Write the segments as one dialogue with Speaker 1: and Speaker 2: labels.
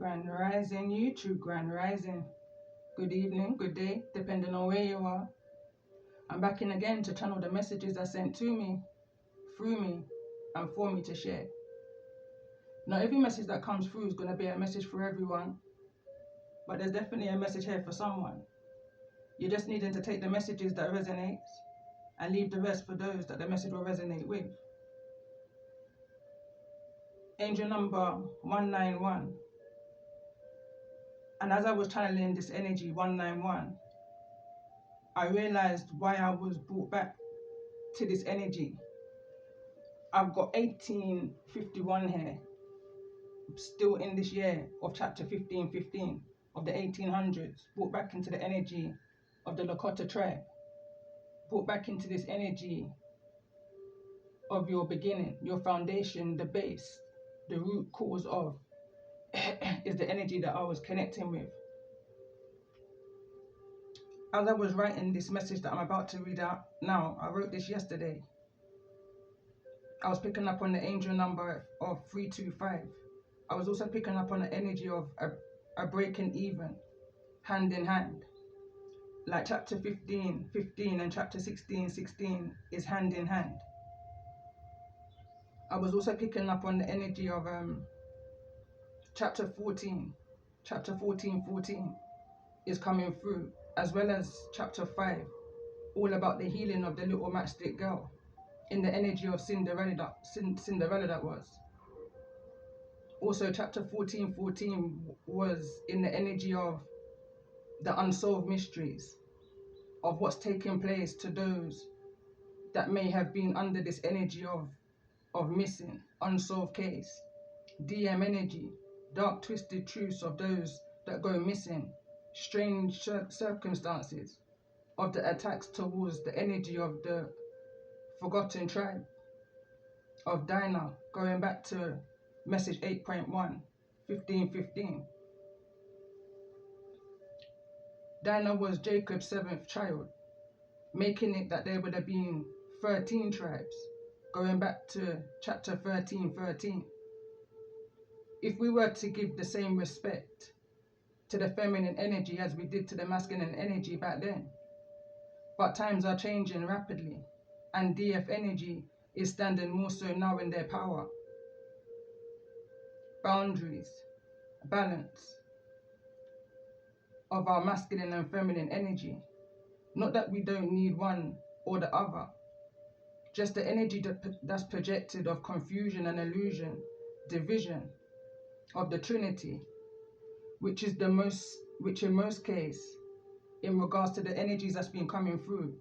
Speaker 1: Grand Rising, YouTube Grand Rising. Good evening, good day, depending on where you are. I'm back in again to channel the messages that sent to me, through me, and for me to share. Not every message that comes through is going to be a message for everyone, but there's definitely a message here for someone. You're just needing to take the messages that resonate and leave the rest for those that the message will resonate with. Angel number 191. And as I was channeling this energy 191, I realized why I was brought back to this energy. I've got 1851 here, still in this year of chapter 1515 of the 1800s, brought back into the energy of the Lakota tribe, brought back into this energy of your beginning, your foundation, the base, the root cause of, is the energy that I was connecting with. As I was writing this message that I'm about to read out now, I wrote this yesterday. I was picking up on the angel number of 325. I was also picking up on the energy of a breaking even, hand in hand. Like chapter 15 and chapter 16 is hand in hand. I was also picking up on the energy of chapter 14 is coming through, as well as chapter 5, all about the healing of the little matchstick girl, in the energy of Cinderella that was. Also chapter 14 was in the energy of the unsolved mysteries of what's taking place to those that may have been under this energy of missing, unsolved case, DM energy, dark twisted truths of those that go missing, strange circumstances of the attacks towards the energy of the forgotten tribe of Dinah, going back to message 8.1, 1515. Dinah was Jacob's 7th child, making it that there would have been 13 tribes, going back to chapter 13. If we were to give the same respect to the feminine energy as we did to the masculine energy back then, but times are changing rapidly, and DF energy is standing more so now in their power. Boundaries, balance of our masculine and feminine energy. Not that we don't need one or the other, just the energy that's projected of confusion and illusion, division of the Trinity, which in most case, in regards to the energies that's been coming through,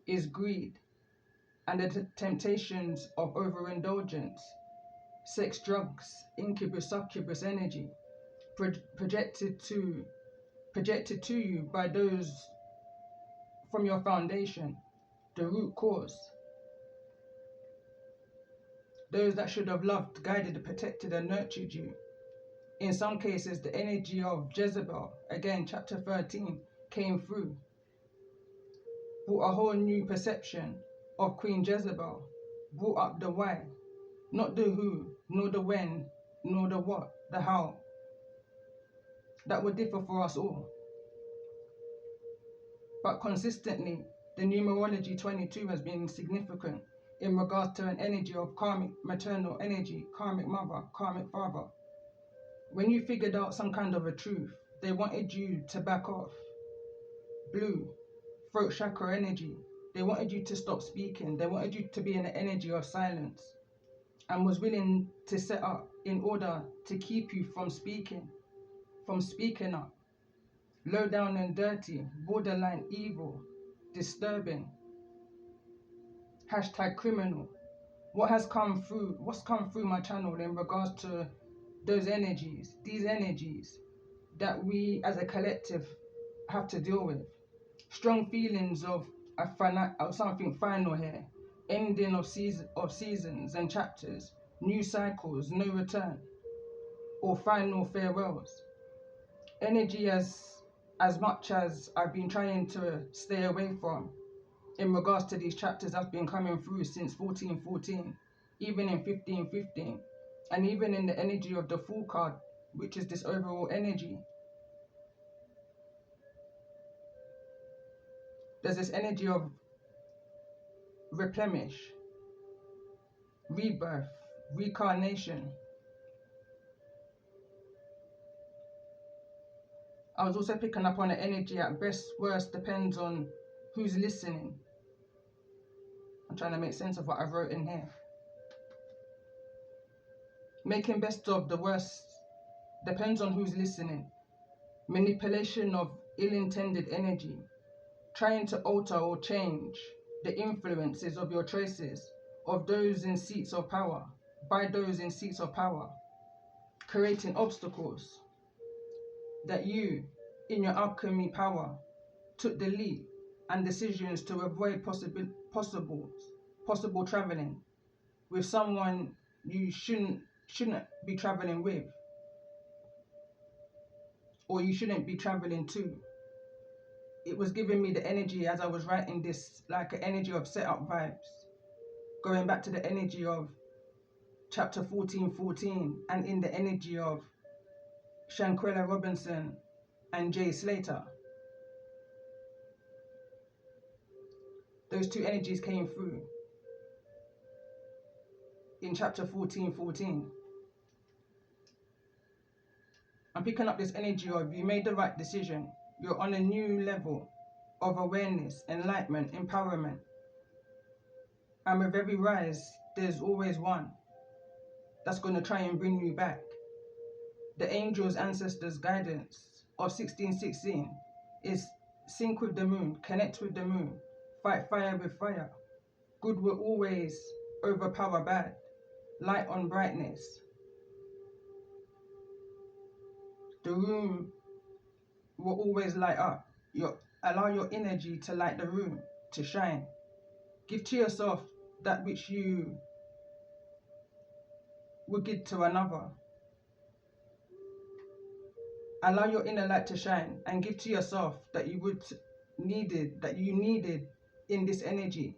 Speaker 1: is greed and the temptations of overindulgence, sex, drugs, incubus, succubus energy, projected to you by those from your foundation, the root cause. Those that should have loved, guided, protected, and nurtured you. In some cases, the energy of Jezebel, again, chapter 13, came through. Brought a whole new perception of Queen Jezebel. Brought up the why, not the who, nor the when, nor the what, the how. That would differ for us all. But consistently, the numerology 22 has been significant in regards to an energy of karmic maternal energy, karmic mother, karmic father. When you figured out some kind of a truth, they wanted you to back off. Blue, throat chakra energy. They wanted you to stop speaking. They wanted you to be in the energy of silence, and was willing to set up in order to keep you from speaking up. Low down and dirty, borderline evil, disturbing. # criminal. What's come through my channel in regards to those energies, these energies that we as a collective have to deal with. Strong feelings of something final here, ending of seasons and chapters, new cycles, no return, or final farewells. Energy as much as I've been trying to stay away from in regards to these chapters that's been coming through since 1414, even in 1515, and even in the energy of the Fool card which is this overall energy. There's this energy of replenish, rebirth, reincarnation. I was also picking up on the energy at best, worst, depends on who's listening. I'm trying to make sense of what I've wrote in here. Making best of the worst depends on who's listening. Manipulation of ill-intended energy. Trying to alter or change the influences of your choices, of those in seats of power, by those in seats of power. Creating obstacles that you, in your alchemy power, took the leap and decisions to avoid possible traveling with someone you shouldn't be traveling with, or you shouldn't be traveling to. It was giving me the energy as I was writing this, like an energy of setup vibes, going back to the energy of chapter 14 and in the energy of Shanquella Robinson and Jay Slater. Those two energies came through in chapter 14. I'm picking up this energy of you made the right decision. You're on a new level of awareness, enlightenment, empowerment. And with every rise, there's always one that's going to try and bring you back. The angels, ancestors, guidance of 1616 is sync with the moon, connect with the moon, fight fire with fire. Good will always overpower bad. Light on brightness. The room will always light up. Allow your energy to light the room, to shine. Give to yourself that which you would give to another. Allow your inner light to shine and give to yourself that you needed in this energy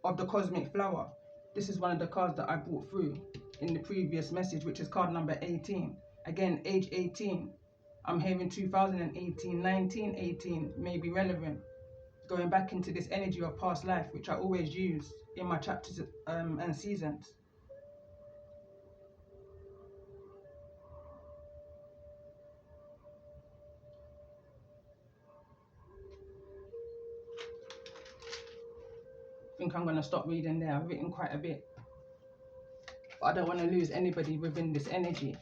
Speaker 1: of the cosmic flower. This is one of the cards that I brought through in the previous message, which is card number 18. Again, age 18. I'm hearing 2018, 1918 may be relevant. Going back into this energy of past life, which I always use in my chapters and seasons. I think I'm going to stop reading there. I've written quite a bit, but I don't want to lose anybody within this energy.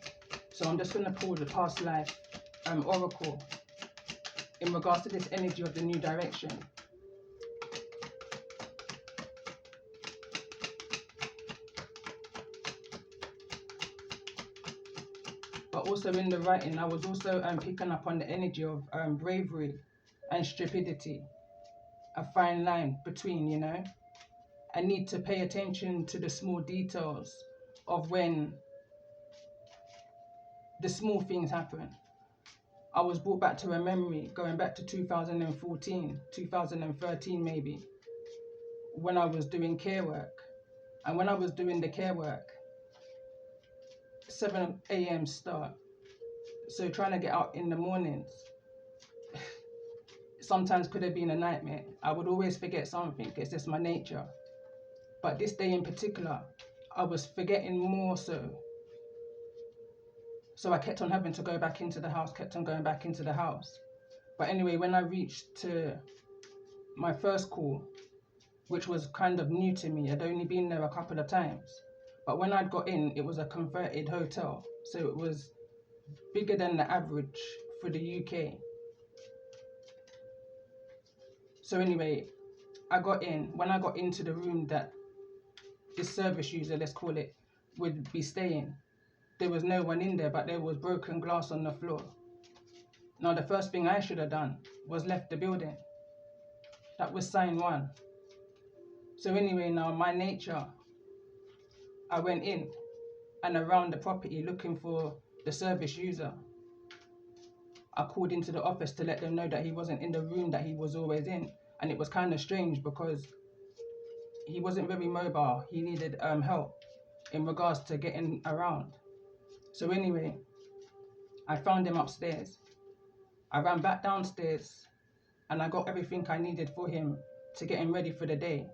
Speaker 1: So I'm just going to pull the past life oracle in regards to this energy of the new direction. But also in the writing, I was also picking up on the energy of bravery and stupidity. A fine line between, you know. I need to pay attention to the small details of when the small things happen. I was brought back to a memory going back to 2014, 2013 maybe, when I was doing care work. And when I was doing the care work, 7 a.m. start. So trying to get out in the mornings sometimes could have been a nightmare. I would always forget something. It's just my nature. But this day in particular, I was forgetting more so. So I kept on having to go back into the house, kept on going back into the house. But anyway, when I reached to my first call, which was kind of new to me, I'd only been there a couple of times. But when I'd got in, it was a converted hotel. So it was bigger than the average for the UK. So anyway, I got in. When I got into the room that this service user, let's call it, would be staying, there was no one in there, but there was broken glass on the floor. Now, the first thing I should have done was left the building. That was sign one. So anyway, now my nature, I went in and around the property looking for the service user. I called into the office to let them know that he wasn't in the room that he was always in. And it was kind of strange because he wasn't very mobile. He needed help in regards to getting around. So anyway, I found him upstairs. I ran back downstairs and I got everything I needed for him to get him ready for the day.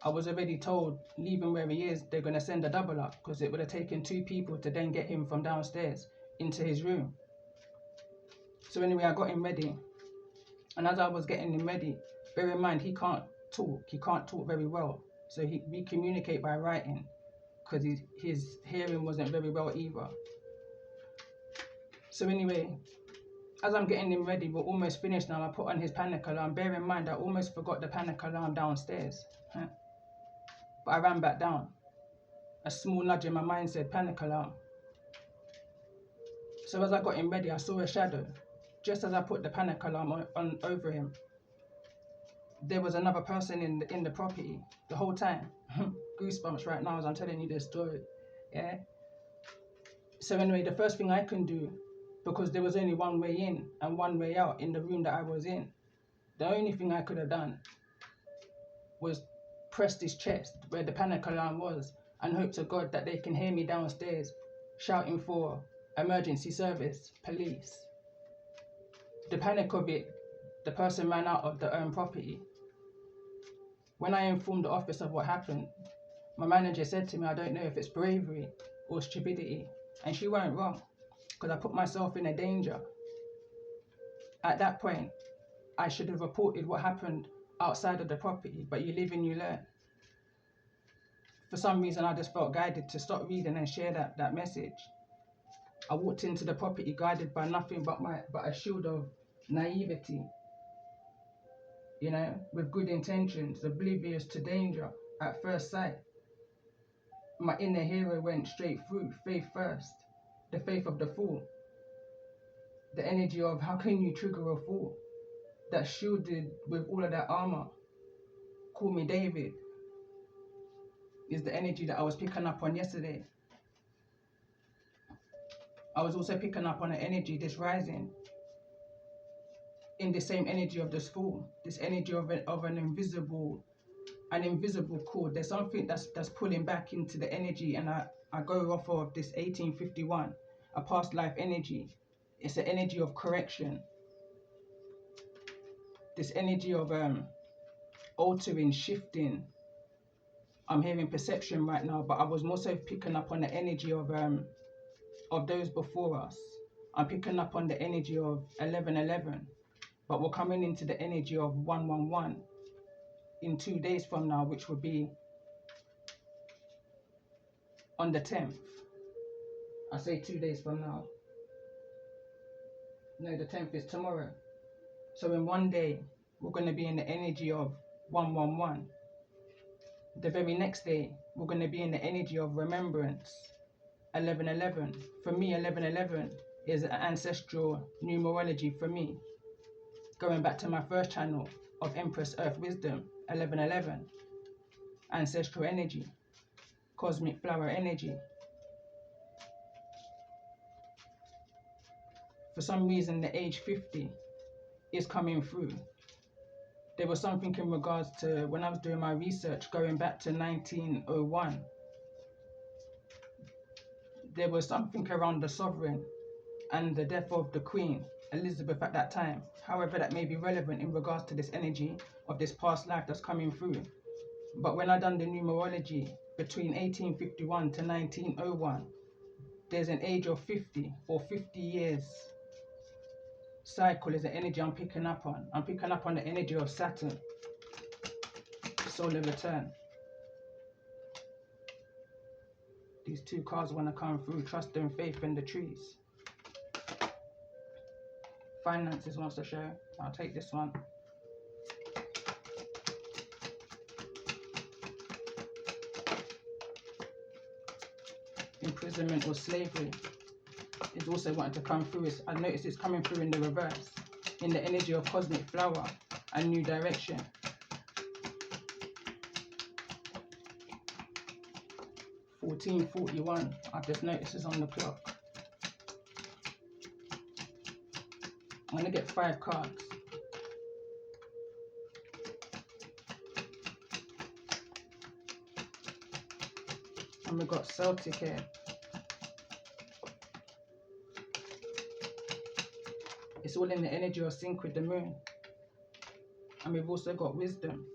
Speaker 1: I was already told, leave him where he is, they're going to send a double up, because it would have taken 2 people to then get him from downstairs into his room. So anyway, I got him ready. And as I was getting him ready, bear in mind, he can't talk very well. So we communicate by writing, because his hearing wasn't very well either. So anyway, as I'm getting him ready, we're almost finished now. I put on his panic alarm. Bear in mind, I almost forgot the panic alarm downstairs. But I ran back down. A small nudge in my mind said, panic alarm. So as I got him ready, I saw a shadow. Just as I put the panic alarm on over him, there was another person in the property the whole time. Goosebumps right now as I'm telling you this story. Yeah. So anyway, the first thing I can do, because there was only one way in and one way out in the room that I was in, the only thing I could have done was press his chest where the panic alarm was and hope to God that they can hear me downstairs shouting for emergency service, police. The panic of it, the person ran out of the property. When I informed the office of what happened, my manager said to me, I don't know if it's bravery or stupidity. And she weren't wrong, because I put myself in a danger. At that point, I should have reported what happened outside of the property, but you live and you learn. For some reason, I just felt guided to stop reading and share that message. I walked into the property guided by nothing but a shield of naivety, you know, with good intentions, oblivious to danger at first sight. My inner hero went straight through, faith first, the faith of the fool, the energy of how can you trigger a fool that's shielded with all of that armor. Call me David is the energy that I was picking up on yesterday. I was also picking up on an energy this rising in the same energy of this fool, this energy of an invisible cord. There's something that's pulling back into the energy, and I go off of this 1851, a past life energy. It's an energy of correction. This energy of altering, shifting. I'm hearing perception right now, but I was more so picking up on the energy of those before us. I'm picking up on the energy of 1111, but we're coming into the energy of 111 in 2 days from now, which will be on the 10th. I say 2 days from now. No, the 10th is tomorrow. So in 1 day, we're going to be in the energy of 111. The very next day, we're going to be in the energy of remembrance, 1111. For me, 1111 is an ancestral numerology for me. Going back to my first channel of Empress Earth Wisdom, 1111. Ancestral energy, cosmic flower energy. For some reason, the age 50 is coming through. There was something in regards to when I was doing my research going back to 1901. There was something around the sovereign and the death of the Queen Elizabeth at that time. However, that may be relevant in regards to this energy of this past life that's coming through. But when I done the numerology between 1851 to 1901, there's an age of 50 or 50 years cycle is the energy I'm picking up on. I'm picking up on the energy of Saturn, solar return. These 2 cards want to come through, trust and faith in the trees. Finances wants to show. I'll take this one. Imprisonment or slavery is also wanting to come through. I notice it's coming through in the reverse, in the energy of cosmic flower and new direction. $14.41, I've just noticed is on the clock. I'm going to get 5 cards. And we've got Celtic here. It's all in the energy of sync with the moon. And we've also got wisdom.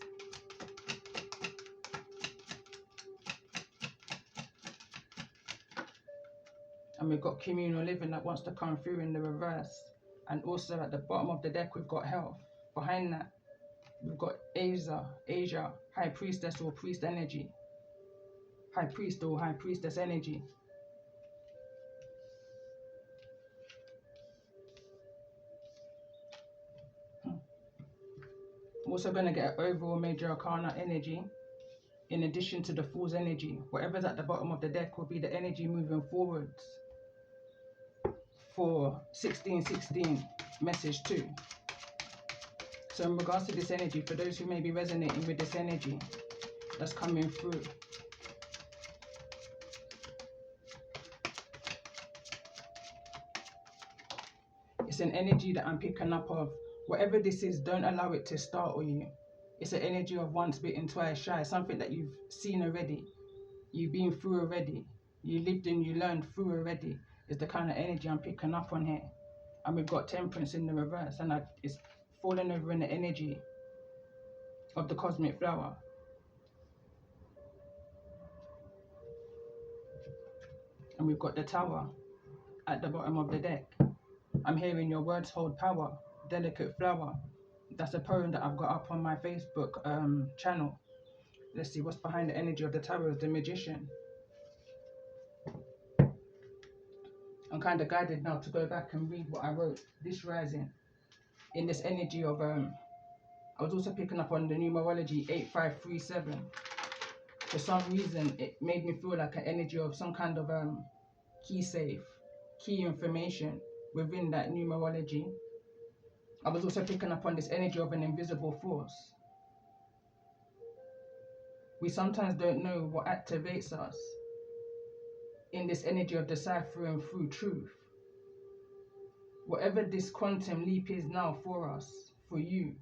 Speaker 1: And we've got communal living that wants to come through in the reverse. And also at the bottom of the deck, we've got health. Behind that, we've got Asia, high priestess or priest energy. High priest or high priestess energy. I'm also going to get an overall major arcana energy in addition to the fool's energy. Whatever's at the bottom of the deck will be the energy moving forwards for 1616 message 2. So in regards to this energy, for those who may be resonating with this energy that's coming through, it's an energy that I'm picking up of whatever this is, don't allow it to startle you. It's an energy of once bitten, twice shy, something that you've seen already, you've been through already, you lived and you learned through already, is the kind of energy I'm picking up on here. And we've got temperance in the reverse, and it's falling over in the energy of the cosmic flower. And we've got the tower at the bottom of the deck. I'm hearing your words hold power, delicate flower. That's a poem that I've got up on my Facebook channel. Let's see what's behind the energy of the tower. Is the magician. I'm kind of guided now to go back and read what I wrote this rising in this energy of I was also picking up on the numerology 8537. For some reason it made me feel like an energy of some kind of key safe, key information within that numerology. I was also picking up on this energy of an invisible force. We sometimes don't know what activates us in this energy of deciphering through truth. Whatever this quantum leap is now for us, for you,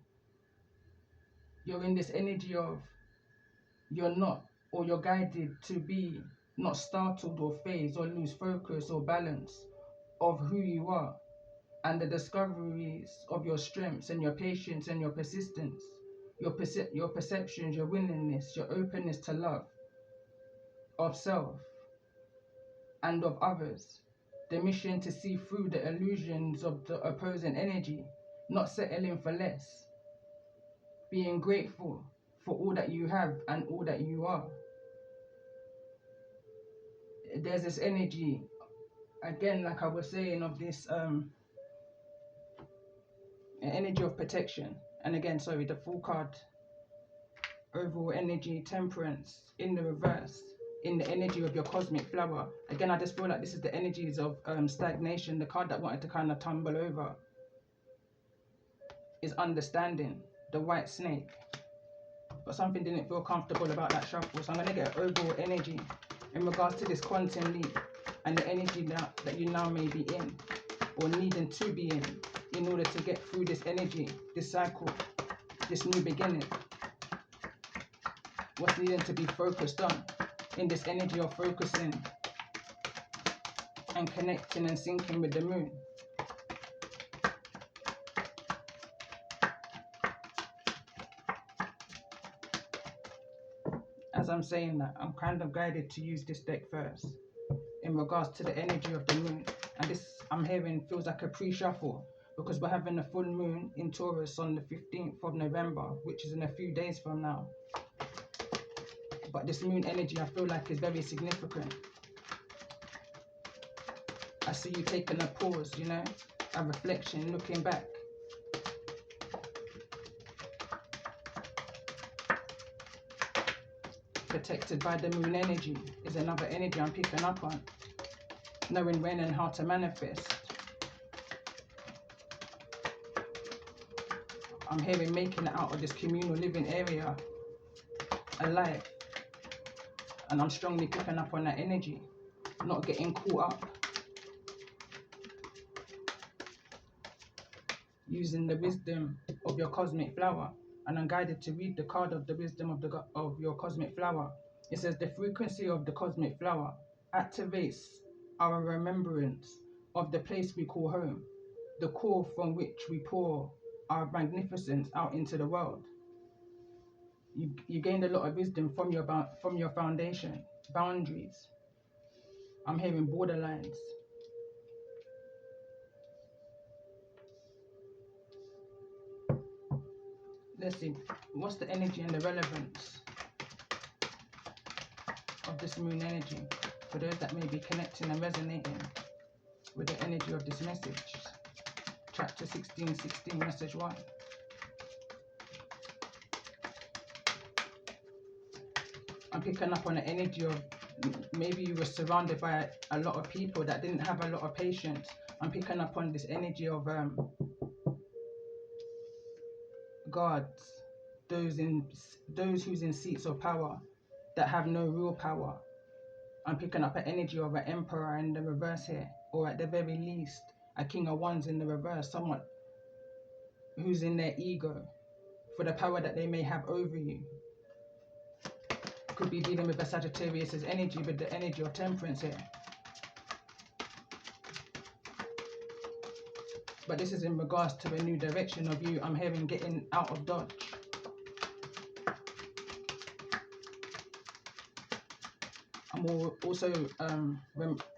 Speaker 1: you're in this energy of you're not, or you're guided to be not startled or phased or lose focus or balance of who you are, and the discoveries of your strengths and your patience and your persistence, your perceptions, your willingness, your openness to love, of self and of others, the mission to see through the illusions of the opposing energy, not settling for less, being grateful for all that you have and all that you are. There's this energy, again, like I was saying, of this energy of protection. And again, sorry, the full card, overall energy, temperance in the reverse, in the energy of your cosmic flower. Again, I just feel like this is the energies of stagnation. The card that wanted to kind of tumble over is understanding, the white snake. But something didn't feel comfortable about that shuffle, so I'm going to get an overall energy in regards to this quantum leap and the energy that you now may be in or needing to be in order to get through this energy, this cycle, this new beginning. What's needing to be focused on in this energy of focusing and connecting and syncing with the moon. As I'm saying that, I'm kind of guided to use this deck first in regards to the energy of the moon. And this, I'm hearing, feels like a pre-shuffle because we're having a full moon in Taurus on the 15th of November, which is in a few days from now. But this moon energy, I feel like, is very significant. I see you taking a pause, you know, a reflection, looking back. Protected by the moon energy is another energy I'm picking up on. Knowing when and how to manifest. I'm hearing making it out of this communal living area alive. And I'm strongly picking up on that energy. Not getting caught up. Using the wisdom of your cosmic flower. And I'm guided to read the card of the wisdom of your cosmic flower. It says the frequency of the cosmic flower activates our remembrance of the place we call home. the core from which we pour our magnificence out into the world. You gained a lot of wisdom from your foundation, boundaries. I'm hearing borderlines. Let's see, what's the energy and the relevance of this moon energy for those that may be connecting and resonating with the energy of this message? Chapter 16, message 1. I'm picking up on the energy of maybe you were surrounded by a lot of people that didn't have a lot of patience. I'm picking up on this energy of guards, those who's in seats of power that have no real power. I'm picking up an energy of an emperor in the reverse here, or at the very least a king of wands in the reverse, someone who's in their ego for the power that they may have over you. Could be dealing with a Sagittarius's energy, with the energy of temperance here. But this is in regards to a new direction of you. I'm hearing getting out of dodge. I'm also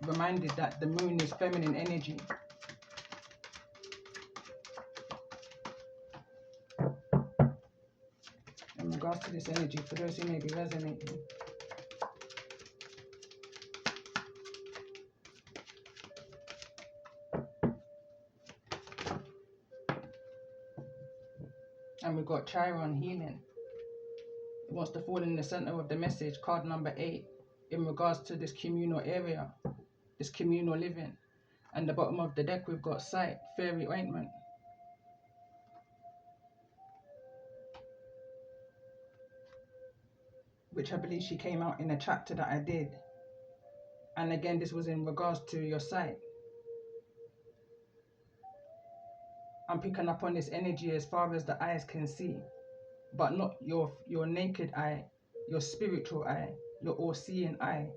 Speaker 1: reminded that the moon is feminine energy. In regards to this energy, for those who may be resonating. And we've got Chiron healing. It wants to fall in the center of the message, card number 8, in regards to this communal area, this communal living. And the bottom of the deck, we've got sight, fairy ointment. Which I believe she came out in a chapter that I did. And again, this was in regards to your sight. I'm picking up on this energy as far as the eyes can see, but not your naked eye, your spiritual eye, your all-seeing eye.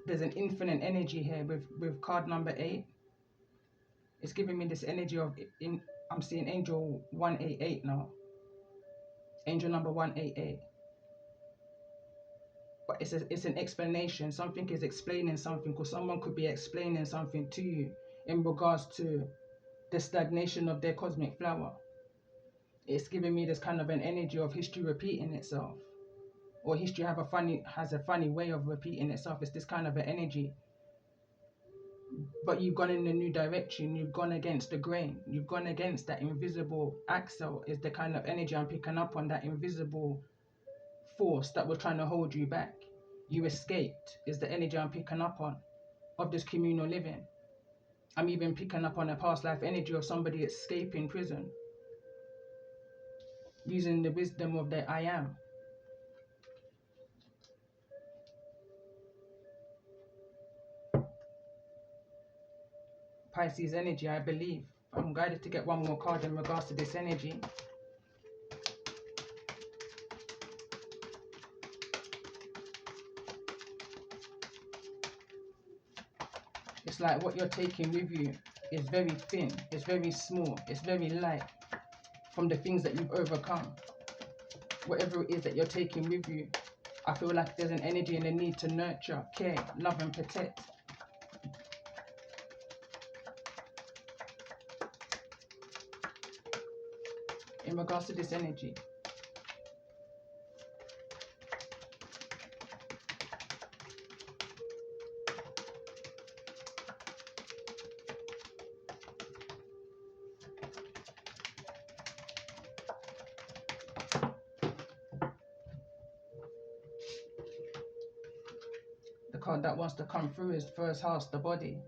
Speaker 1: There's an infinite energy here with card number 8. It's giving me this energy of, I'm seeing angel 188 now. Angel number 188. But it's an explanation. Something is explaining something, because someone could be explaining something to you in regards to the stagnation of their cosmic flower. It's giving me this kind of an energy of history repeating itself, or history has a funny way of repeating itself. It's this kind of an energy. But you've gone in a new direction. You've gone against the grain. You've gone against that invisible axle. Is the kind of energy I'm picking up on, that invisible force that was trying to hold you back. You escaped is the energy I'm picking up on of this communal living. I'm even picking up on a past life energy of somebody escaping prison, using the wisdom of their I am. Pisces energy, I believe. I'm guided to get one more card in regards to this energy. It's like what you're taking with you is very thin, it's very small, it's very light from the things that you've overcome. Whatever it is that you're taking with you, I feel like there's an energy and a need to nurture, care, love and protect. In regards to this energy. The card that wants to come through is first house, the body.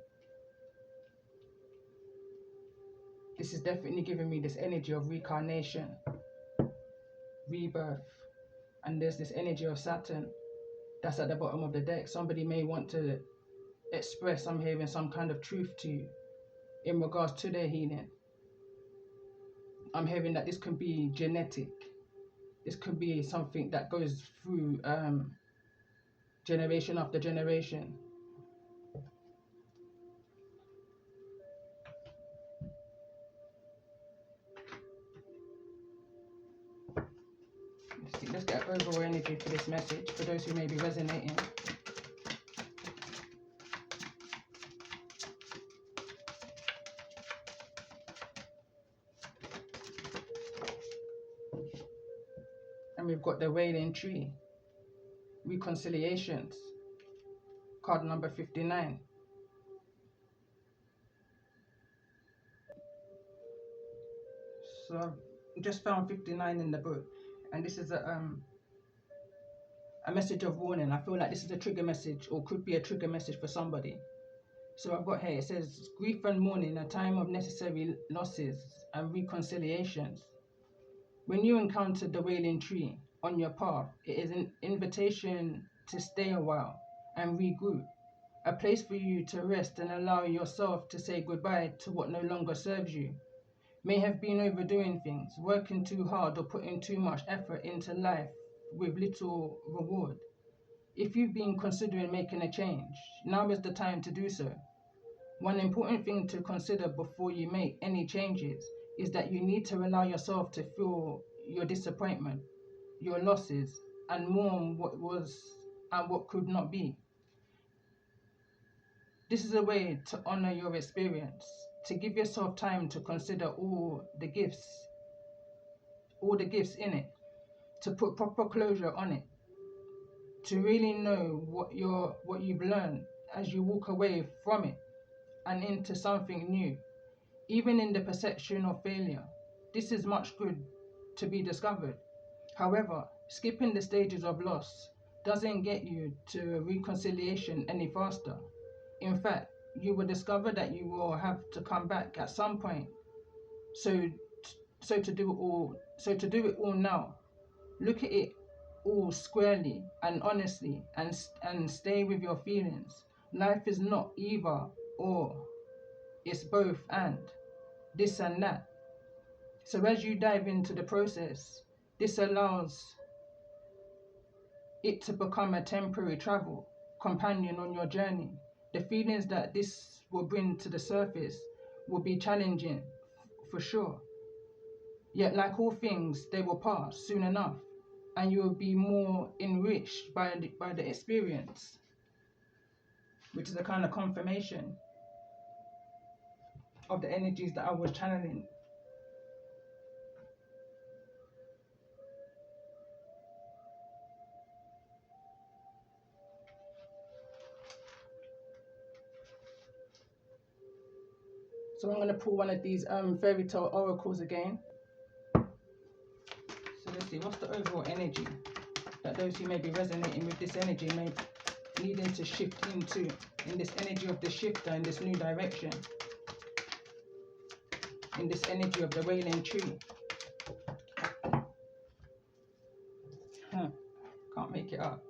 Speaker 1: This is definitely giving me this energy of reincarnation, rebirth. And there's this energy of Saturn that's at the bottom of the deck. Somebody may want to express, I'm hearing some kind of truth to you in regards to their healing. I'm hearing that this can be genetic. This could be something that goes through generation after generation. the overall energy for this message, for those who may be resonating. And we've got the Wailing Tree, Reconciliations, card number 59. So I've just found 59 in the book, and this is a message of warning. I feel like this is a trigger message, or could be a trigger message for somebody. So I've got here, it says, grief and mourning, a time of necessary losses and reconciliations. When you encounter the Wailing Tree on your path, it is an invitation to stay a while and regroup, a place for you to rest and allow yourself to say goodbye to what no longer serves you. May have been overdoing things, working too hard or putting too much effort into life with little reward. If you've been considering making a change, now is the time to do so. One important thing to consider before you make any changes is that you need to allow yourself to feel your disappointment, your losses, and mourn what was and what could not be. This is a way to honor your experience, to give yourself time to consider all the gifts in it, to put proper closure on it, to really know what you've learned as you walk away from it and into something new. Even in the perception of failure, this is much good to be discovered. However, skipping the stages of loss doesn't get you to reconciliation any faster. In fact, you will discover that you will have to come back at some point. So to do it all now, look at it all squarely and honestly, and stay with your feelings. Life is not either or, it's both and, this and that. So as you dive into the process, this allows it to become a temporary travel companion on your journey. The feelings that this will bring to the surface will be challenging, for sure. Yet like all things, they will pass soon enough, and you will be more enriched by the experience, which is a kind of confirmation of the energies that I was channeling. So I'm going to pull one of these fairy tale oracles again. So let's see, what's the overall energy that those who may be resonating with this energy may needing to shift into, in this energy of the shifter, in this new direction, in this energy of the Wailing Tree. Can't make it up.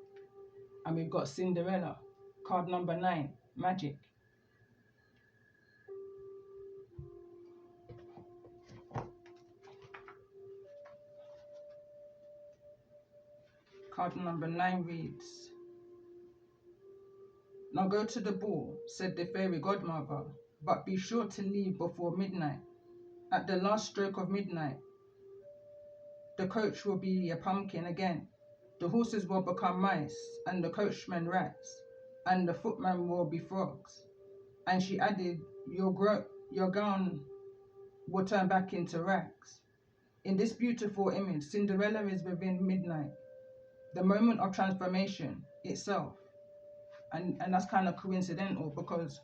Speaker 1: And we've got Cinderella, card number 9, Magic. Card number 9 reads, now go to the ball, said the fairy godmother, but be sure to leave before midnight. At the last stroke of midnight, the coach will be a pumpkin again. The horses will become mice, and the coachman rats, and the footman will be frogs. And she added, your gown will turn back into rags. In this beautiful image, Cinderella is within midnight, the moment of transformation itself. And that's kind of coincidental, because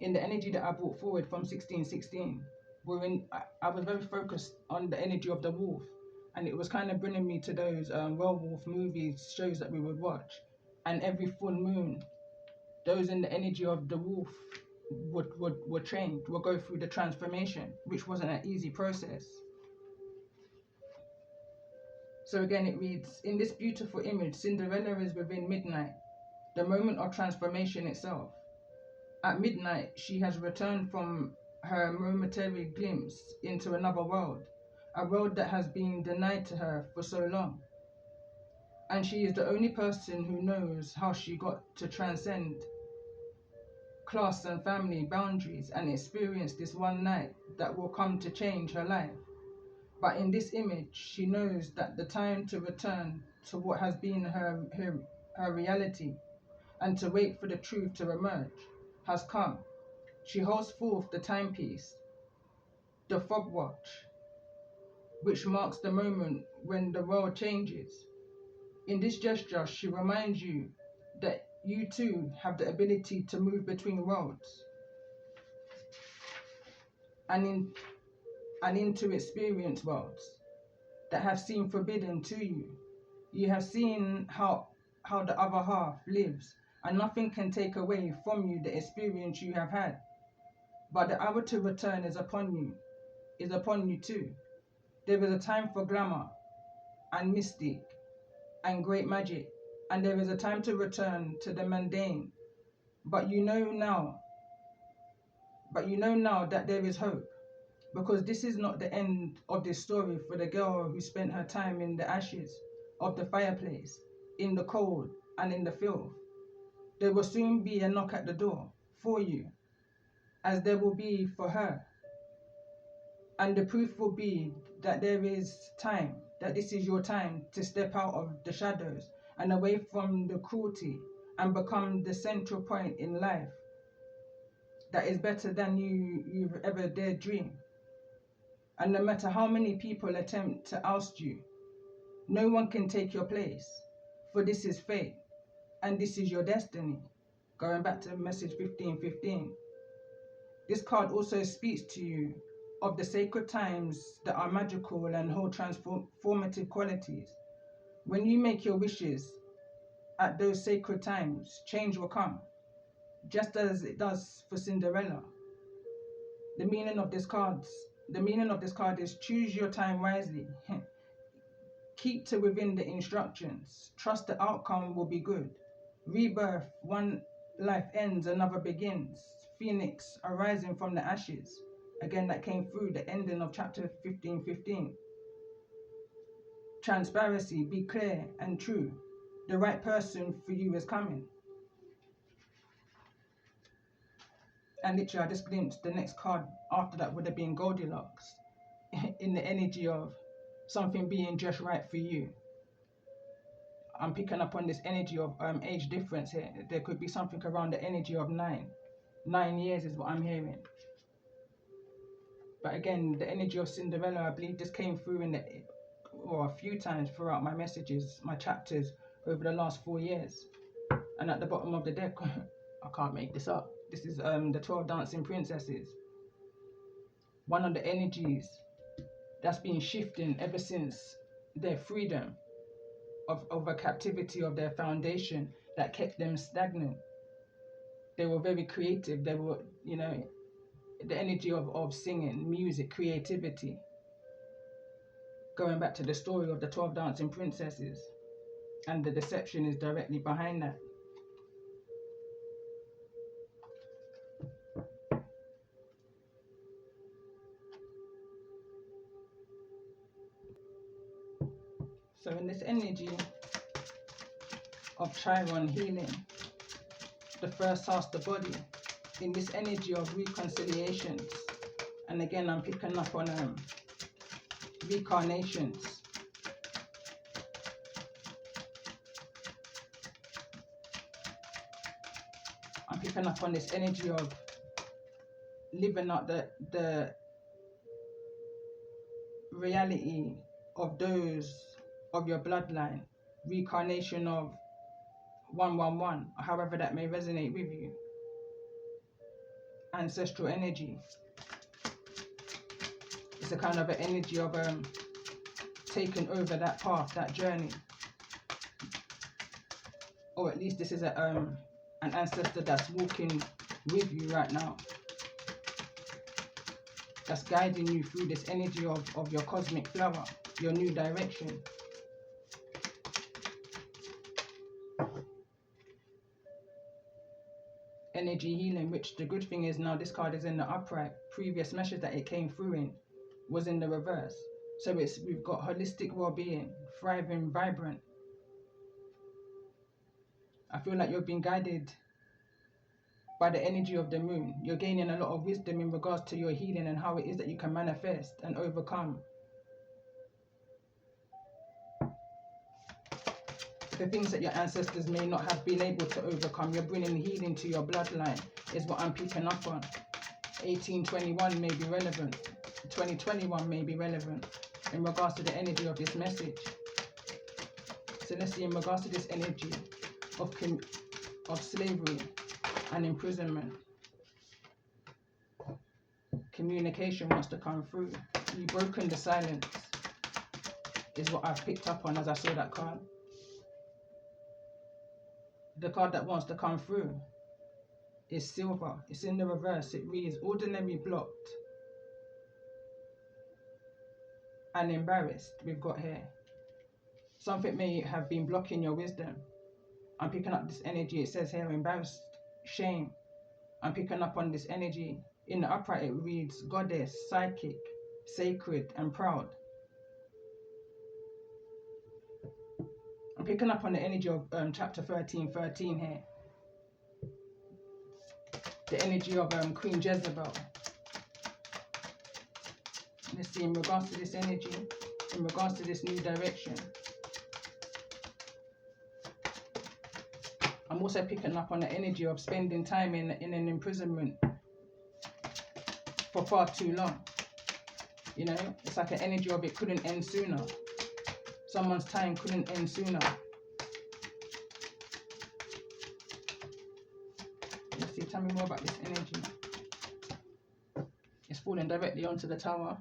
Speaker 1: in the energy that I brought forward from 1616, I was very focused on the energy of the wolf, and it was kind of bringing me to those werewolf movies, shows that we would watch. And every full moon, those in the energy of the wolf would change, would go through the transformation, which wasn't an easy process. So again it reads, in this beautiful image, Cinderella is within midnight, the moment of transformation itself. At midnight, she has returned from her momentary glimpse into another world, a world that has been denied to her for so long. And she is the only person who knows how she got to transcend class and family boundaries and experience this one night that will come to change her life. But in this image, she knows that the time to return to what has been her reality, and to wait for the truth to emerge, has come. She holds forth the timepiece, the fog watch, which marks the moment when the world changes. In this gesture, she reminds you that you too have the ability to move between worlds and into experience worlds that have seemed forbidden to you. You have seen how the other half lives, and nothing can take away from you the experience you have had. But the hour to return is upon you too. There is a time for glamour and mystique and great magic, and there is a time to return to the mundane. But you know now that there is hope, because this is not the end of this story for the girl who spent her time in the ashes of the fireplace, in the cold and in the filth. There will soon be a knock at the door for you, as there will be for her. And the proof will be that there is time, that this is your time to step out of the shadows and away from the cruelty and become the central point in life that is better than you've ever dared dream. And no matter how many people attempt to oust you, no one can take your place, for this is fate and this is your destiny. Going back to message 1515. This card also speaks to you of the sacred times that are magical and hold transformative qualities. When you make your wishes at those sacred times, change will come, just as it does for Cinderella. The meaning of this card is choose your time wisely. Keep to within the instructions. Trust the outcome will be good. Rebirth, one life ends, another begins. Phoenix arising from the ashes. Again, that came through the ending of chapter 1515. Transparency, be clear and true. The right person for you is coming. And literally, I just glimpsed the next card after that would have been Goldilocks, in the energy of something being just right for you. I'm picking up on this energy of age difference here. There could be something around the energy of 9. 9 years is what I'm hearing. But again, the energy of Cinderella, I believe this came through a few times throughout my messages, my chapters over the last 4 years. And at the bottom of the deck, I can't make this up. This is the 12 Dancing Princesses. One of the energies that's been shifting ever since their freedom of a captivity of their foundation that kept them stagnant. They were very creative. They were, the energy of singing, music, creativity. Going back to the story of the 12 Dancing Princesses, and the deception is directly behind that. So in this energy of Chiron healing, the first house, the body, in this energy of reconciliations, and again I'm picking up on reincarnations. I'm picking up on this energy of living out the reality of those of your bloodline, reincarnation of 111, however that may resonate with you. Ancestral energy. It's a kind of an energy of taking over that path, that journey. Or at least this is an ancestor that's walking with you right now, that's guiding you through this energy of your cosmic flower, your new direction. Energy healing, which the good thing is now this card is in the upright. Previous message that it came through in was in the reverse. So we've got holistic well-being, thriving, vibrant. I feel like you're being guided by the energy of the moon. You're gaining a lot of wisdom in regards to your healing and how it is that you can manifest and overcome. The things that your ancestors may not have been able to overcome, you're bringing healing to your bloodline, is what I'm picking up on. 1821 may be relevant. 2021 may be relevant in regards to the energy of this message. So let's see, in regards to this energy of slavery and imprisonment, communication wants to come through. You've broken the silence, is what I've picked up on as I saw that card. The card that wants to come through is silver. It's in the reverse. It reads ordinary, blocked and embarrassed. We've got here. Something may have been blocking your wisdom. I'm picking up this energy. It says here embarrassed, shame. I'm picking up on this energy. In the upright it reads goddess, psychic, sacred and proud. I'm picking up on the energy of chapter 13 here. The energy of Queen Jezebel. Let's see, in regards to this energy, in regards to this new direction, I'm also picking up on the energy of spending time in an imprisonment for far too long. You know, it's like an energy of it couldn't end sooner. Someone's time couldn't end sooner. Let's see, tell me more about this energy. It's falling directly onto the tower.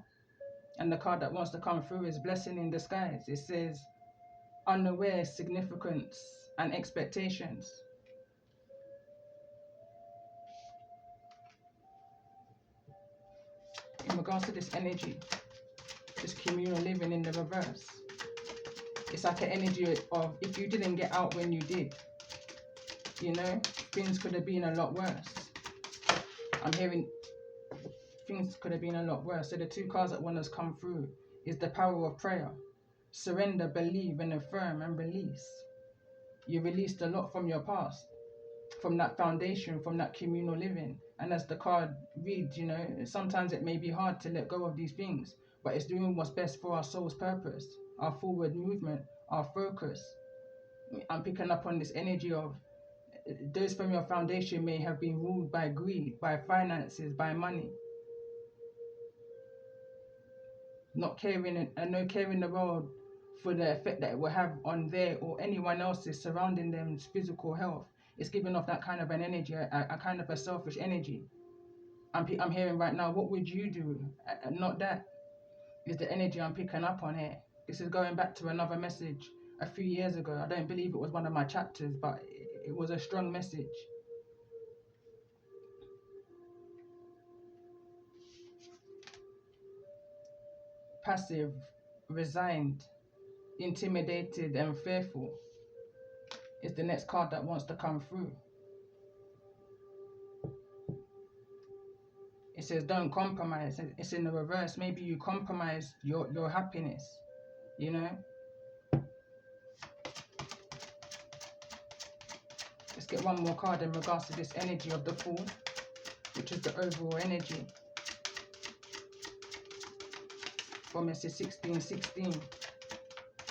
Speaker 1: And the card that wants to come through is blessing in disguise. It says unaware significance and expectations. In regards to this energy, this communal living in the reverse, it's like an energy of if you didn't get out when you did, you know, things could have been a lot worse. I'm hearing things could have been a lot worse. So the two cards that want us come through is the power of prayer. Surrender, believe and affirm and release. You released a lot from your past, from that foundation, from that communal living. And as the card reads, you know, sometimes it may be hard to let go of these things, but it's doing what's best for our soul's purpose, our forward movement, our focus. I'm picking up on this energy of those from your foundation may have been ruled by greed, by finances, by money. Not caring and no care in the world for the effect that it will have on their or anyone else's surrounding them's physical health. It's giving off that kind of an energy, a kind of a selfish energy. I'm hearing right now, what would you do? Not that is the energy I'm picking up on here. This is going back to another message a few years ago. I don't believe it was one of my chapters, but it was a strong message. Passive, resigned, intimidated and fearful is the next card that wants to come through. It says don't compromise. It's in the reverse. Maybe you compromise your happiness, you know. Let's get one more card in regards to this energy of the Fool, which is the overall energy for message 1616,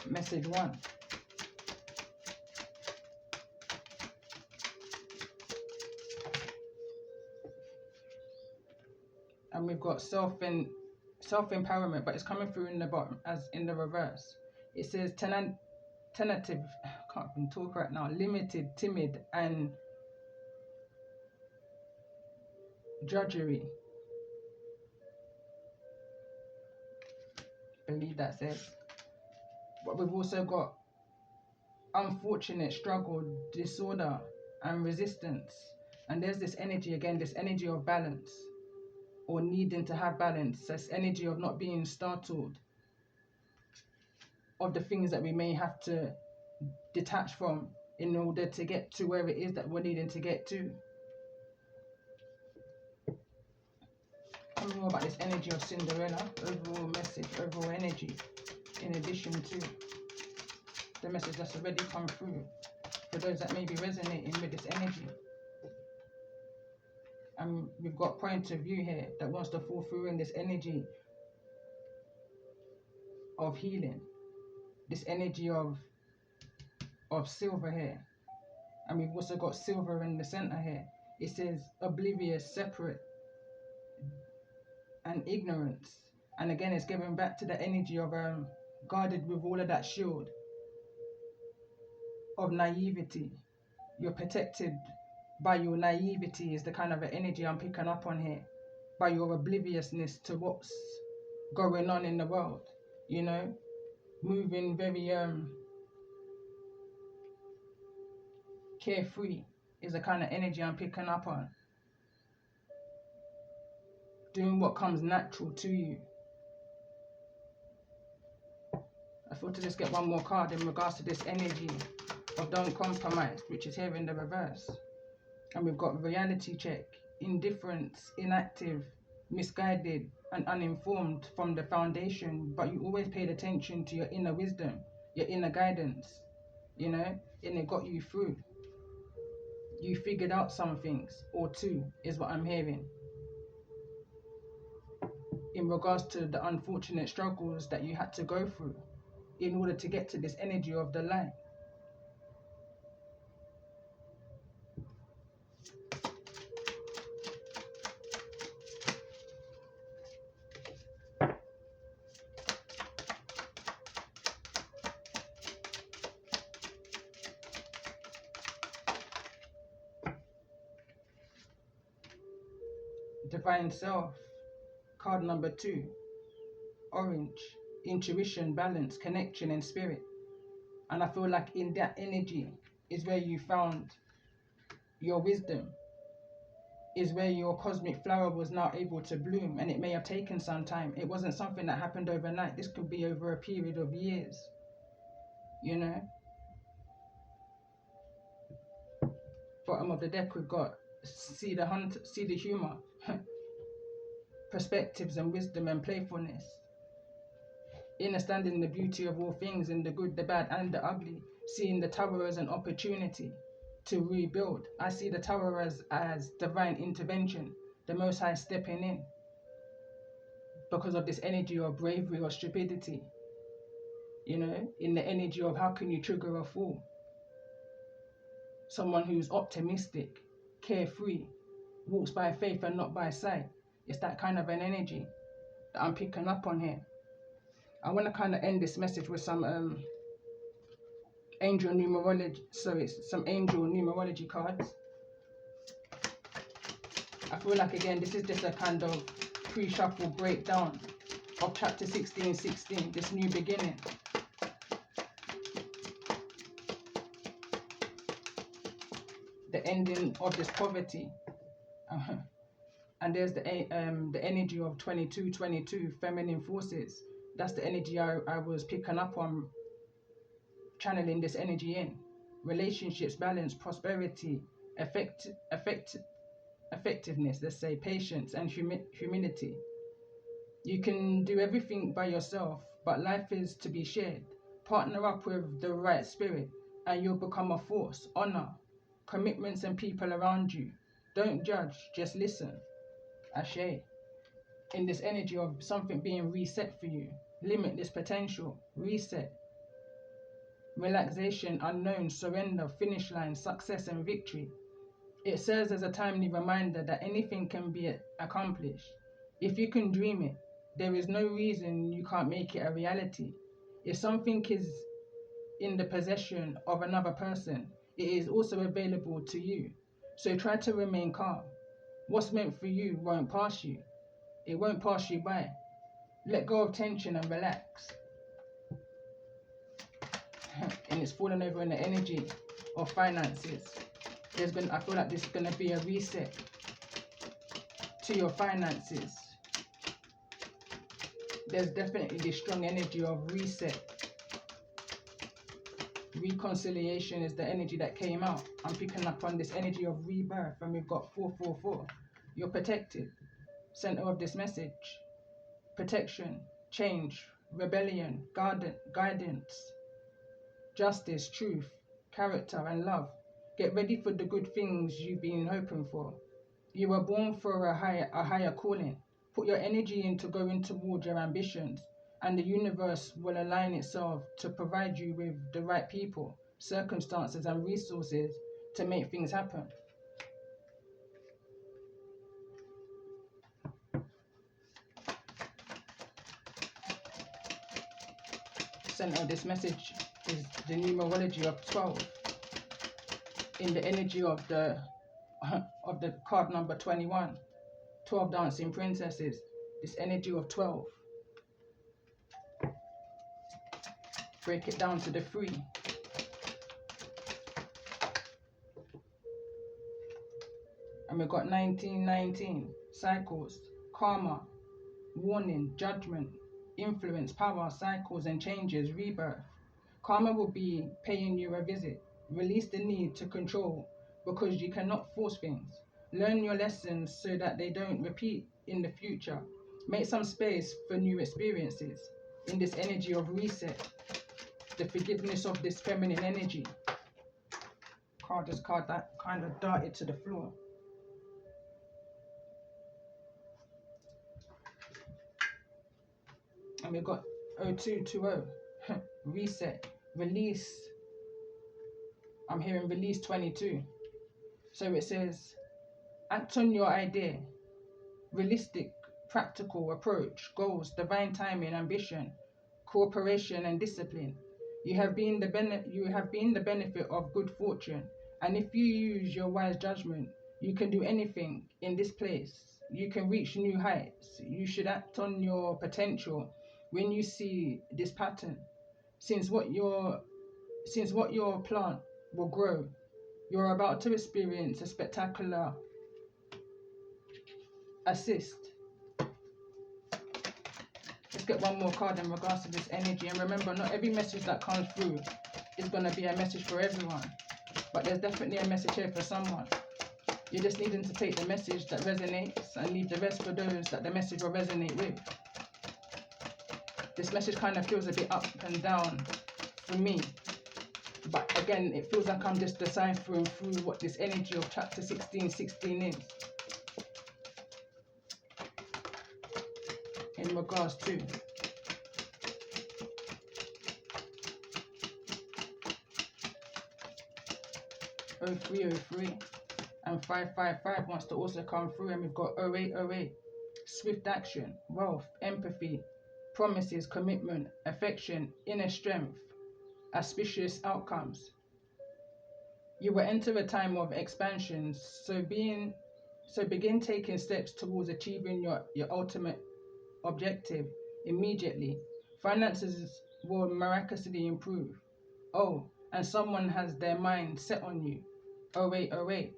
Speaker 1: message 1. And we've got self-empowerment, but it's coming through in the bottom as in the reverse. It says tentative, I can't even talk right now, limited, timid and drudgery. I believe that says. But we've also got unfortunate, struggle, disorder and resistance. And there's this energy again, this energy of balance, or needing to have balance. This energy of not being startled of the things that we may have to detach from in order to get to where it is that we're needing to get to. Tell me more about this energy of Cinderella, overall message, overall energy, in addition to the message that's already come through for those that may be resonating with this energy. And we've got point of view here that wants to fall through in this energy of healing, this energy of of silver here. And we've also got silver in the center here. It says oblivious, separate, and ignorance. And again, it's giving back to the energy of guarded with all of that shield of naivety. You're protected by your naivety is the kind of energy I'm picking up on here. By your obliviousness to what's going on in the world, you know, moving very carefree is the kind of energy I'm picking up on. Doing what comes natural to you. I thought to just get one more card in regards to this energy of don't compromise, which is here in the reverse. And we've got reality check, indifference, inactive, misguided, and uninformed from the foundation, but you always paid attention to your inner wisdom, your inner guidance, you know, and it got you through. You figured out some things, or two, is what I'm hearing. In regards to the unfortunate struggles that you had to go through in order to get to this energy of the light. Divine Self, card number 2, orange, intuition, balance, connection, and spirit. And I feel like in that energy is where you found your wisdom, is where your cosmic flower was now able to bloom. And it may have taken some time. It wasn't something that happened overnight. This could be over a period of years, you know. Bottom of the deck, we've got see the hunt, see the humor, perspectives and wisdom and playfulness, understanding the beauty of all things, in the good, the bad, and the ugly, seeing the tower as an opportunity to rebuild. I see the tower as divine intervention, the Most High stepping in because of this energy of bravery or stupidity, you know, in the energy of how can you trigger a fool. Someone who's optimistic, carefree, walks by faith and not by sight. It's that kind of an energy that I'm picking up on here. I want to kind of end this message with some angel numerology. So it's some angel numerology cards. I feel like again this is just a kind of pre-shuffle breakdown of chapter 16, this new beginning. The ending of this poverty. And there's the energy of 22, feminine forces. That's the energy I was picking up on, channeling this energy in. Relationships, balance, prosperity, effectiveness, let's say, patience and humility. You can do everything by yourself, but life is to be shared. Partner up with the right spirit and you'll become a force. Honor, commitments and people around you. Don't judge, just listen. Ashe. In this energy of something being reset for you. Limitless potential, reset. Relaxation, unknown, surrender, finish line, success and victory. It serves as a timely reminder that anything can be accomplished. If you can dream it, there is no reason you can't make it a reality. If something is in the possession of another person, it is also available to you. So try to remain calm. What's meant for you won't pass you. It won't pass you by. Let go of tension and relax. And it's falling over in the energy of finances. I feel like there's going to be a reset to your finances. There's definitely this strong energy of reset. Reconciliation is the energy that came out. I'm picking up on this energy of rebirth, and we've got 444. You're protected. Center of this message. Protection, change, rebellion, guidance, justice, truth, character, and love. Get ready for the good things you've been hoping for. You were born for a higher calling. Put your energy into going towards your ambitions, and the universe will align itself to provide you with the right people circumstances and resources to make things happen. Center of this message is the numerology of 12 in the energy of the card number 21, 12 dancing princesses, this energy of 12. Break it down to the 3. And we've got 1919, cycles, karma, warning, judgment, influence, power, cycles and changes, rebirth. Karma will be paying you a visit. Release the need to control because you cannot force things. Learn your lessons so that they don't repeat in the future. Make some space for new experiences in this energy of reset. The forgiveness of this feminine energy. Card that kind of darted to the floor. And we've got 0220, reset, release. I'm hearing release 22. So it says, act on your idea, realistic, practical approach, goals, divine timing, ambition, cooperation and discipline. You have been the benefit of good fortune, and if you use your wise judgment, you can do anything in this place. You can reach new heights. You should act on your potential when you see this pattern. Since what your plant will grow, you're about to experience a spectacular assist. Let's get one more card in regards to this energy. And remember, not every message that comes through is going to be a message for everyone. But there's definitely a message here for someone. You're just needing to take the message that resonates and leave the rest for those that the message will resonate with. This message kind of feels a bit up and down for me. But again, it feels like I'm just deciphering through what this energy of chapter 16 is. In regards to 0303 and 555 wants to also come through, and we've got 0808, swift action, wealth, empathy, promises, commitment, affection, inner strength, auspicious outcomes. You will enter a time of expansion, so begin taking steps towards achieving your ultimate objective immediately. Finances will miraculously improve. Oh, and someone has their mind set on you. 0808.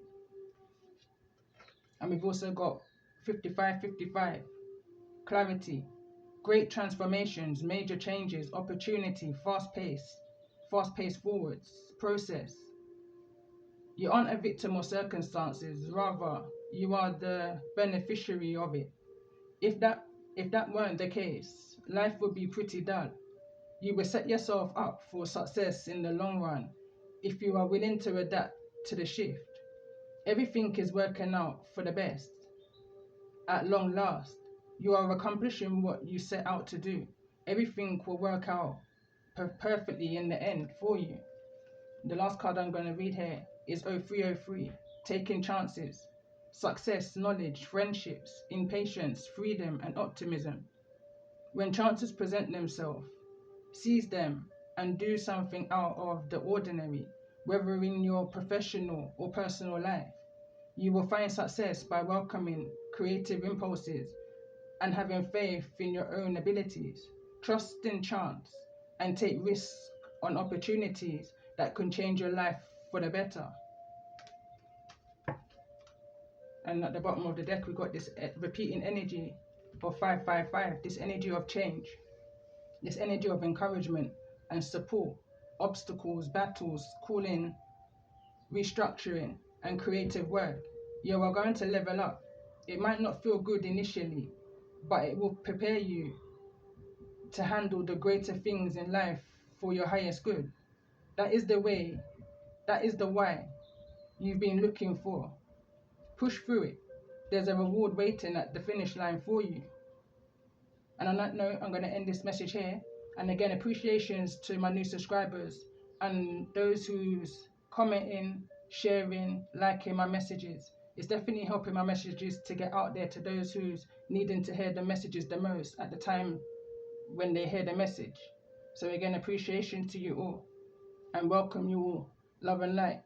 Speaker 1: And we've also got 5555. Clarity, great transformations, major changes, opportunity, fast pace forwards, process. You aren't a victim of circumstances, rather you are the beneficiary of it. If that weren't the case, life would be pretty dull. You will set yourself up for success in the long run if you are willing to adapt to the shift. Everything is working out for the best. At long last, you are accomplishing what you set out to do. Everything will work out perfectly in the end for you. The last card I'm going to read here is 0303, taking chances. Success, knowledge, friendships, impatience, freedom, and optimism. When chances present themselves, seize them and do something out of the ordinary, whether in your professional or personal life. You will find success by welcoming creative impulses and having faith in your own abilities. Trust in chance and take risks on opportunities that can change your life for the better. And at the bottom of the deck, we got this repeating energy of 555, this energy of change, this energy of encouragement and support, obstacles, battles, calling, restructuring, and creative work. You are going to level up. It might not feel good initially, but it will prepare you to handle the greater things in life for your highest good. That is the way, that is the why you've been looking for. Push through it. There's a reward waiting at the finish line for you. And on that note, I'm going to end this message here. And again, appreciations to my new subscribers. and those who's commenting, sharing, liking my messages. It's definitely helping my messages to get out there to those who's needing to hear the messages the most at the time when they hear the message. So again, appreciation to you all and welcome you all. Love and light.